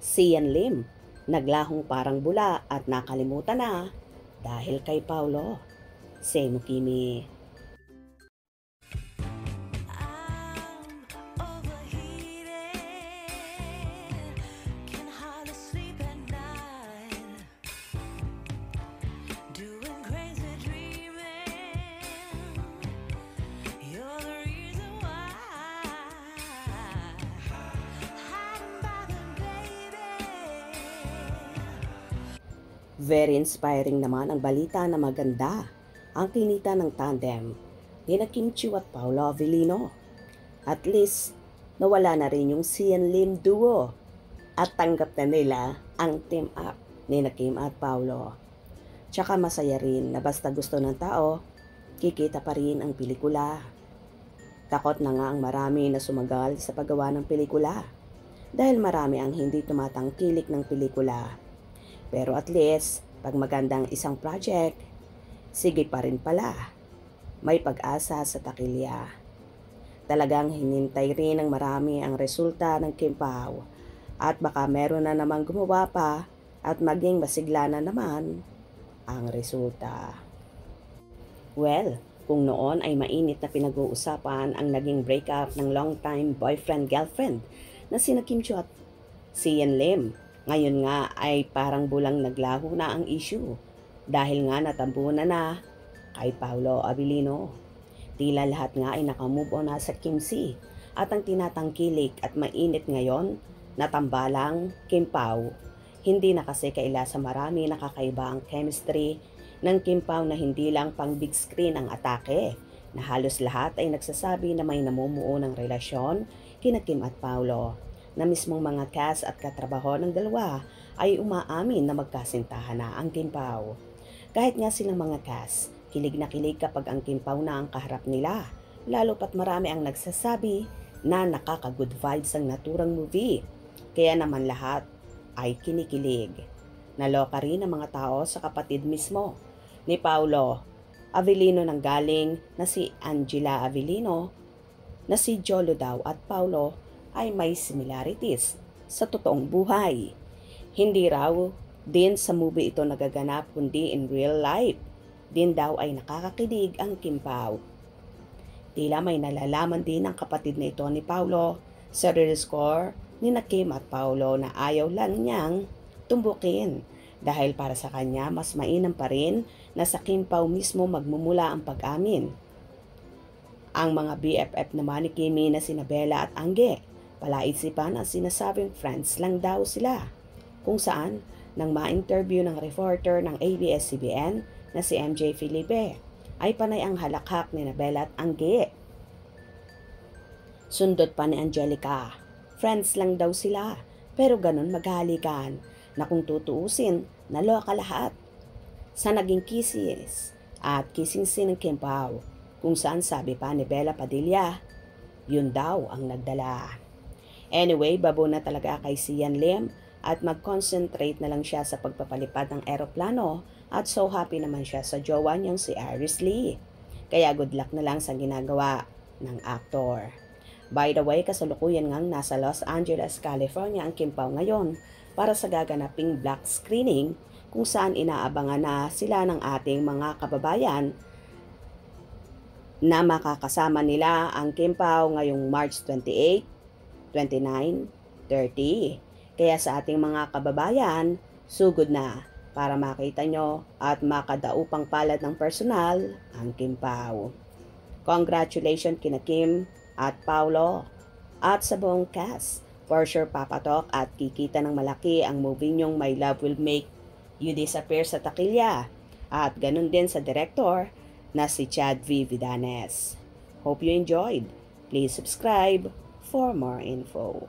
Sian Lim, naglahong parang bula at nakalimutan na dahil kay Paulo. Same Kimi. Very inspiring naman ang balita na maganda ang kinita ng tandem ni na Kim Chiu at Paolo Avellino. At least, nawala na rin yung Sian Lim duo at tanggap na nila ang team up ni na Kim at Paolo. Tsaka masaya rin na basta gusto ng tao, kikita pa rin ang pelikula. Takot na nga ang marami na sumagal sa paggawa ng pelikula dahil marami ang hindi tumatangkilik ng pelikula. Pero at least, pag magandang isang project, sige pa rin pala. May pag-asa sa takilya. Talagang hinintay rin ng marami ang resulta ng Kim Pao at baka meron na namang gumawa pa at maging masigla na naman ang resulta. Well, kung noon ay mainit na pinag-uusapan ang naging breakup ng long-time boyfriend-girlfriend na sina Kim Chiu at Sian Lim, ngayon nga ay parang bulang naglaho na ang issue dahil nga natampunan na kay Paolo Avellino. Tila lahat nga ay nakamove on na sa Kim C at ang tinatangkilik at mainit ngayon na tambalang Kim Pao. Hindi na kasi kaila sa marami nakakaiba ang chemistry ng Kim Pao na hindi lang pang big screen ang atake na halos lahat ay nagsasabi na may namumuo ng relasyon kina Kim at Paolo. Na mismong mga cast at katrabaho ng dalawa ay umaamin na magkasintahan na ang Kim Pao. Kahit nga silang mga cast, kilig na kilig kapag ang Kim Pao na ang kaharap nila, lalo pat marami ang nagsasabi na nakaka-good vibes ang naturang movie. Kaya naman lahat ay kinikilig. Naloka rin ang mga tao sa kapatid mismo ni Paolo Avellino nang galing na si Angela Avellino na si Jolo daw at Paolo ay may similarities sa totoong buhay. Hindi raw din sa movie ito nagaganap kundi in real life. Din daw ay nakakakilig ang Kim Pao. Tila may nalalaman din ang kapatid na ito ni Paolo sa real score ni na Kim at Paolo na ayaw lang niyang tumbukin dahil para sa kanya mas mainam pa rin na sa Kim Pao mismo magmumula ang pag-amin. Ang mga BFF naman ni Kimi na sina Bella at Angge, palaisipan ang sinasabing friends lang daw sila, kung saan nang ma-interview ng reporter ng ABS-CBN na si MJ Felipe ay panay ang halakhak ni Bella at Angge. Sundot pa ni Angelica, friends lang daw sila pero ganun maghalikan na kung tutuusin naloka lahat. Sa naging kisses at kissing scene ng Kim Pao, kung saan sabi pa ni Bella Padilla, yun daw ang nagdala. Anyway, babo na talaga kay Sian Lim at mag-concentrate na lang siya sa pagpapalipad ng eroplano at so happy naman siya sa jowa niyang si Iris Lee. Kaya good luck na lang sa ginagawa ng aktor. By the way, kasalukuyan ngang nasa Los Angeles, California ang Kim Pao ngayon para sa gaganaping black screening kung saan inaabangan na sila ng ating mga kababayan na makakasama nila ang Kim Pao ngayong March 28, 29, 30. Kaya sa ating mga kababayan, sugod na para makita nyo at makadaupang palad ng personal ang Kim Pao. Congratulations kina Kim at Paolo at sa buong cast. For sure papatok at kikita ng malaki ang movie nyong My Love Will Make You Disappear sa takilya. At ganun din sa director na si Chad V. Vidanes. Hope you enjoyed. Please subscribe for more info.